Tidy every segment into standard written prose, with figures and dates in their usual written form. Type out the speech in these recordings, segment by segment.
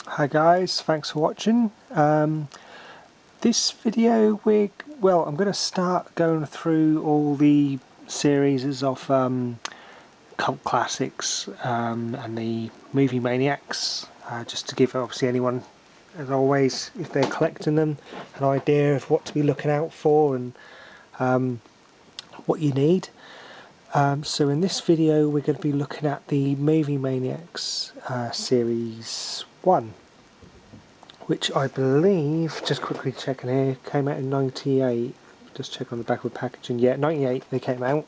Hi guys, thanks for watching. This video I'm going to start going through all the series of cult classics and the Movie Maniacs, just to give obviously anyone, as always, if they're collecting them, an idea of what to be looking out for and what you need. So in this video we're going to be looking at the Movie Maniacs Series 1. Which I believe, just quickly checking here, came out in 98. Just check on the back of the packaging. Yeah, 98 they came out.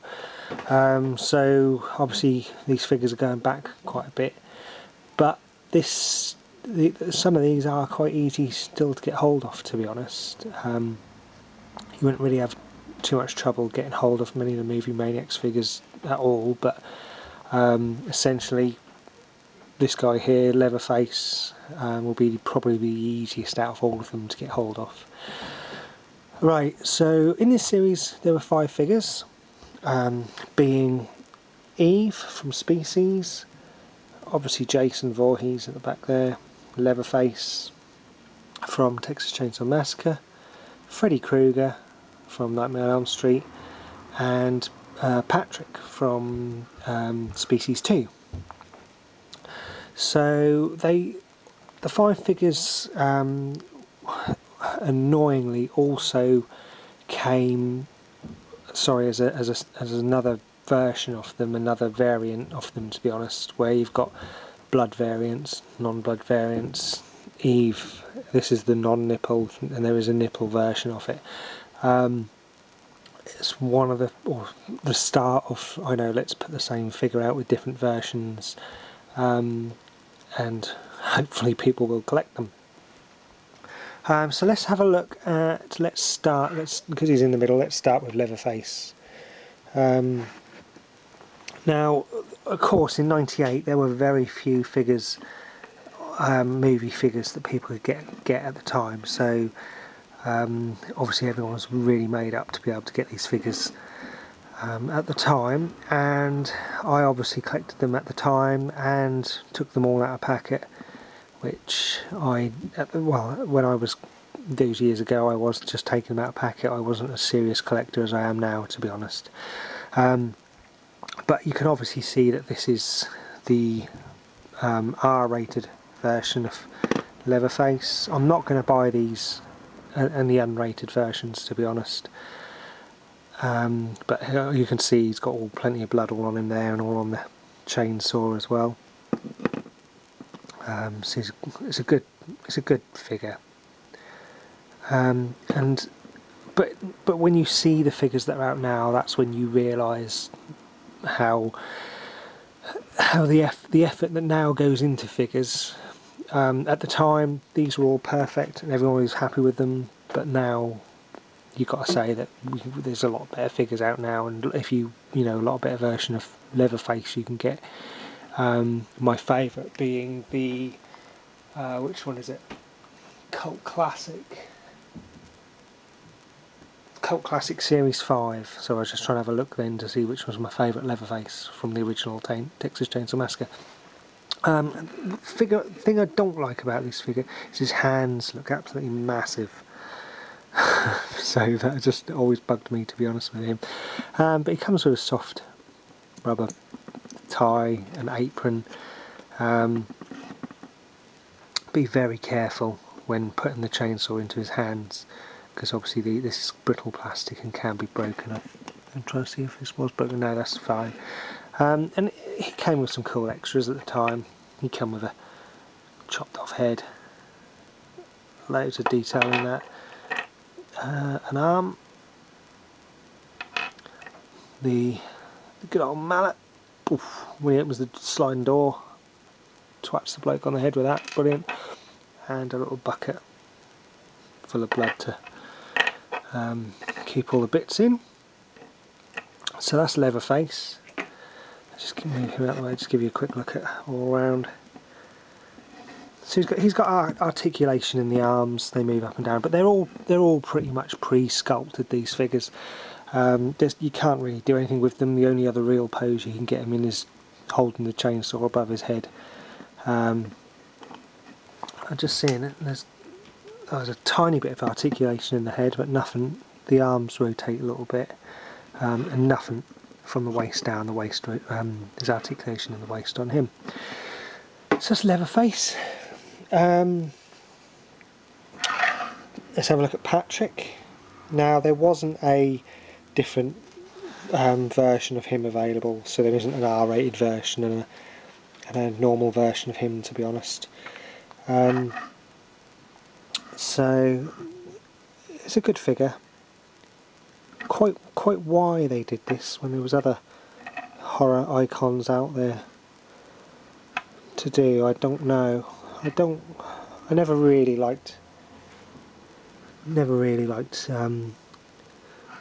So obviously these figures are going back quite a bit, but some of these are quite easy still to get hold of, to be honest. You wouldn't really have too much trouble getting hold of many of the Movie Maniacs figures at all, but essentially this guy here, Leverface, will be probably the easiest out of all of them to get hold of. Right, so in this series there were 5 figures, being Eve from Species, obviously Jason Voorhees at the back there, Leatherface from Texas Chainsaw Massacre, Freddy Krueger from Nightmare on Elm Street, and Patrick from Species 2. So the 5 figures annoyingly also came, as another version of them, another variant of them, to be honest, where you've got blood variants, non-blood variants. Eve, this is the non-nipple, and there is a nipple version of it. It's one of the start of, I know, let's put the same figure out with different versions, and hopefully people will collect them. So let's have a look at, because he's in the middle, let's start with Leverface. Now, of course, in 98 there were very few figures, movie figures that people could get at the time, so obviously everyone was really made up to be able to get these figures at the time, and I obviously collected them at the time and took them all out of packet, which when I was those years ago I was just taking them out of packet. I wasn't a serious collector as I am now, to be honest. But you can obviously see that this is the R-rated version of Leverface. I'm not going to buy these and the unrated versions, to be honest. But you can see he's got plenty of blood all on him there, and all on the chainsaw as well. So it's a good figure. But when you see the figures that are out now, that's when you realise how the effort that now goes into figures. At the time these were all perfect and everyone was happy with them, but now you've got to say that there's a lot better figures out now, and if a lot better version of Leverface you can get. My favourite being the which one is it? Cult Classic Series 5. So I was just trying to have a look then to see which was my favourite Leverface from the original Texas Chainsaw Massacre. Thing I don't like about this figure is his hands look absolutely massive. So that just always bugged me, to be honest with him. But he comes with a soft rubber tie and apron. Be very careful when putting the chainsaw into his hands, because obviously this is brittle plastic and can be broken. I'm trying to see if this was broken. No, that's fine. And he came with some cool extras at the time. He came with a chopped off head, loads of detail in that, an arm, the good old mallet. Oof, when he opens the sliding door, twats the bloke on the head with that, brilliant. And a little bucket full of blood to keep all the bits in. So that's Leverface. Just move him out of the way, just give you a quick look at all around. So he's got articulation in the arms, they move up and down, but they're all pretty much pre-sculpted, these figures. You can't really do anything with them. The only other real pose you can get him in is holding the chainsaw above his head. I'm just seeing it. There's a tiny bit of articulation in the head, but nothing. The arms rotate a little bit, and nothing from the waist down. The waist, there's articulation in the waist on him. So that's Leatherface. Let's have a look at Patrick. Now, there wasn't a different version of him available, so there isn't an R-rated version and a normal version of him, to be honest. So it's a good figure. Quite why they did this when there was other horror icons out there to do, I don't know. I never really liked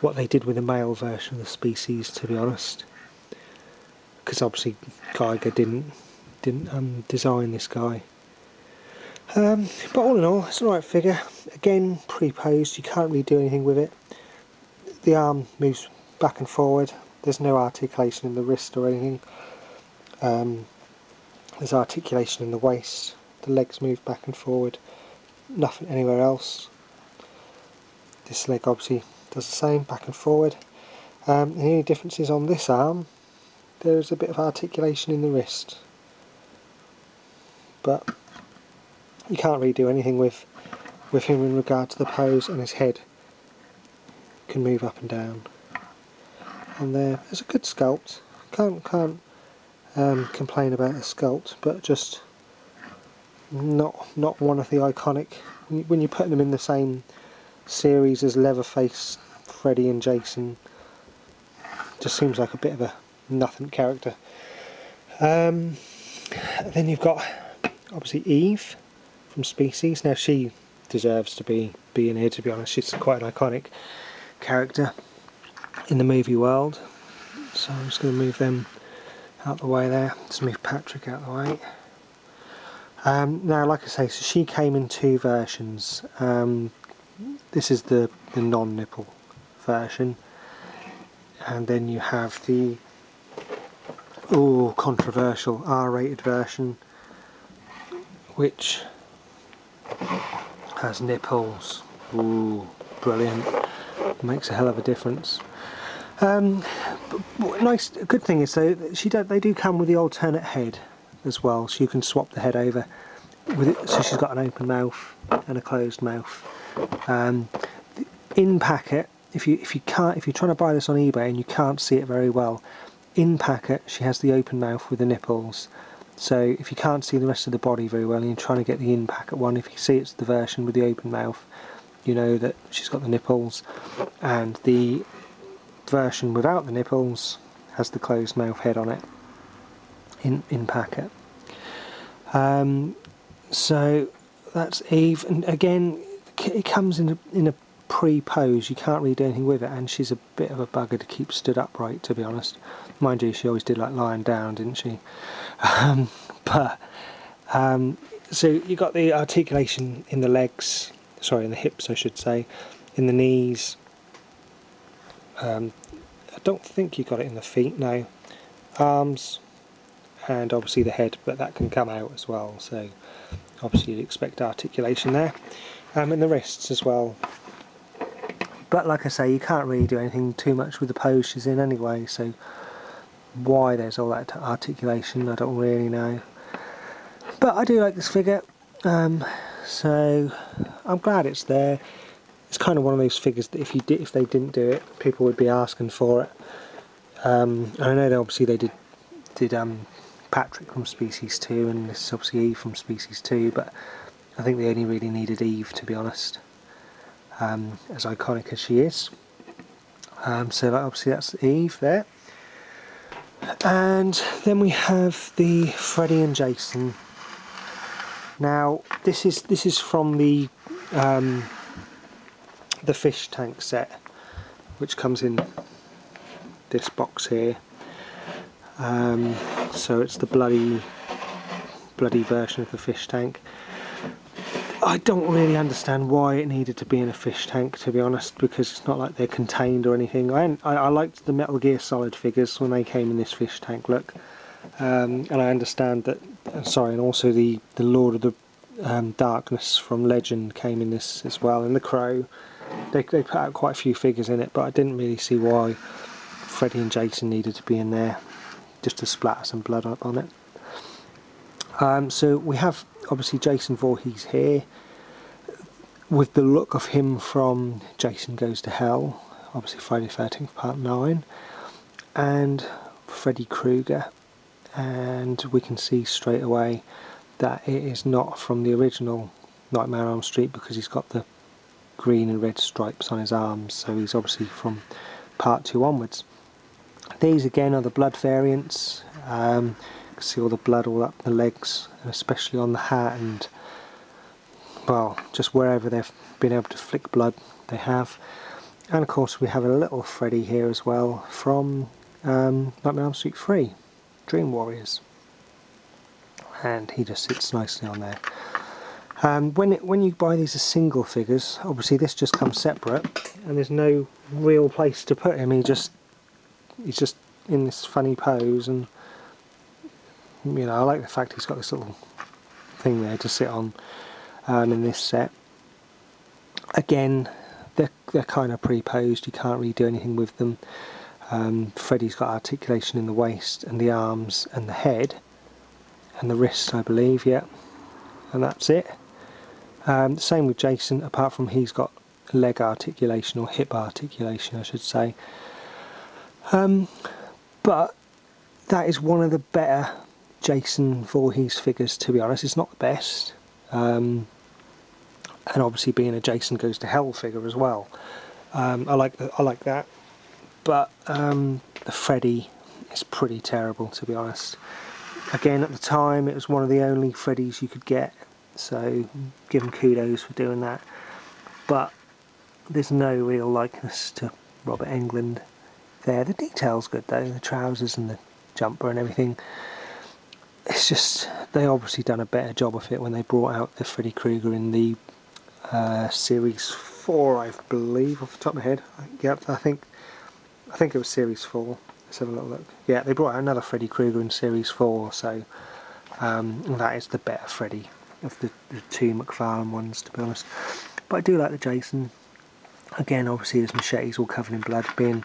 what they did with the male version of the species, to be honest, because obviously Geiger didn't design this guy. But all in all, it's an alright figure. Again, pre-posed, you can't really do anything with it. The arm moves back and forward. There's no articulation in the wrist or anything. There's articulation in the waist. The legs move back and forward. Nothing anywhere else. This leg obviously does the same, back and forward. The only difference is on this arm, there's a bit of articulation in the wrist. But you can't really do anything with him in regard to the pose, and his head can move up and down. And there's a good sculpt. Can't complain about the sculpt, but just not one of the iconic. When you put them in the same series as Leverface, Freddy and Jason, just seems like a bit of a nothing character. Then you've got obviously Eve from Species. Now she deserves to be in here, to be honest. She's quite an iconic character in the movie world. So I'm just going to move them out the way there. Just move Patrick out the way. Now, like I say, so she came in two versions. This is the non-nipple version, and then you have the controversial R-rated version, which has nipples. Ooh, brilliant! Makes a hell of a difference. Nice. Good thing is though, they do come with the alternate head as well, so you can swap the head over with it. So she's got an open mouth and a closed mouth. In packet, if you're trying to buy this on eBay and you can't see it very well, in packet she has the open mouth with the nipples. So if you can't see the rest of the body very well and you're trying to get the in packet one, if you see it's the version with the open mouth, you know that she's got the nipples, and the version without the nipples has the closed mouth head on it in packet. So that's Eve, and again it comes in a pre-pose. You can't really do anything with it, and she's a bit of a bugger to keep stood upright, to be honest. Mind you, she always did like lying down, didn't she? So you got the articulation in the legs, sorry, in the hips I should say, in the knees. I don't think you got it in the feet, no. Arms, and obviously the head, but that can come out as well, so obviously you'd expect articulation there. And the wrists as well. But like I say, you can't really do anything too much with the pose she's in anyway, so why there's all that articulation I don't really know. But I do like this figure, so I'm glad it's there. It's kind of one of those figures that if they didn't do it, people would be asking for it. I know that obviously they did Patrick from Species 2, and this is obviously Eve from Species 2, but I think they only really needed Eve, to be honest, as iconic as she is. So obviously that's Eve there. And then we have the Freddy and Jason. Now this is from the fish tank set, which comes in this box here. So it's the bloody version of the fish tank. I don't really understand why it needed to be in a fish tank, to be honest, because it's not like they're contained or anything. I liked the Metal Gear Solid figures when they came in this fish tank look, and I understand that. Sorry, and also the Lord of the Darkness from Legend came in this as well, and the Crow. They put out quite a few figures in it, but I didn't really see why Freddy and Jason needed to be in there, just to splatter some blood up on it. So we have obviously Jason Voorhees here, with the look of him from Jason Goes to Hell, obviously Friday the 13th Part 9, and Freddy Krueger, and we can see straight away that it is not from the original Nightmare on Elm Street, because he's got the green and red stripes on his arms, so he's obviously from Part 2 onwards. These again are the blood variants. You can see all the blood all up the legs, and especially on the hat, and well, just wherever they've been able to flick blood they have. And of course we have a little Freddy here as well from Nightmare on Elm Street 3, Dream Warriors, and he just sits nicely on there. When you buy these as single figures, obviously this just comes separate, and there's no real place to put him. He's just in this funny pose, and you know, I like the fact he's got this little thing there to sit on in this set. Again, they're kind of pre-posed, you can't really do anything with them. Freddy's got articulation in the waist and the arms and the head and the wrists, I believe, yeah, and that's it. Same with Jason, apart from he's got leg articulation, or hip articulation I should say. But that is one of the better Jason Voorhees figures, to be honest. It's not the best, and obviously being a Jason Goes to Hell figure as well, I like that. But the Freddy is pretty terrible, to be honest. Again, at the time it was one of the only Freddys you could get, so give him kudos for doing that. But there's no real likeness to Robert Englund there. The detail's good though, the trousers and the jumper and everything. It's just, they obviously done a better job of it when they brought out the Freddy Krueger in the Series 4, I believe, off the top of my head. Yep, I think it was Series 4. Let's have a little look. Yeah, they brought out another Freddy Krueger in Series 4, so that is the better Freddy of the two McFarlane ones, to be honest. But I do like the Jason. Again, obviously his machete's all covered in blood, being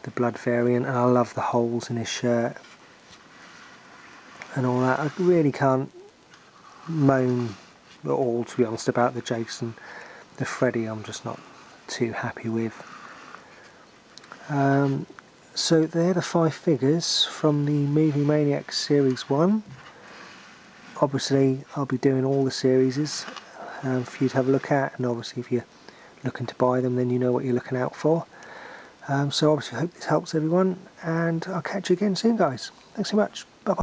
the blood variant, and I love the holes in his shirt and all that. I really can't moan at all, to be honest, about the Jason. The Freddy I'm just not too happy with. So they're the 5 figures from the Movie Maniacs Series 1. Obviously I'll be doing all the series for you to have a look at, and obviously if you're looking to buy them, then you know what you're looking out for. So obviously I hope this helps everyone, and I'll catch you again soon, guys. Thanks so much.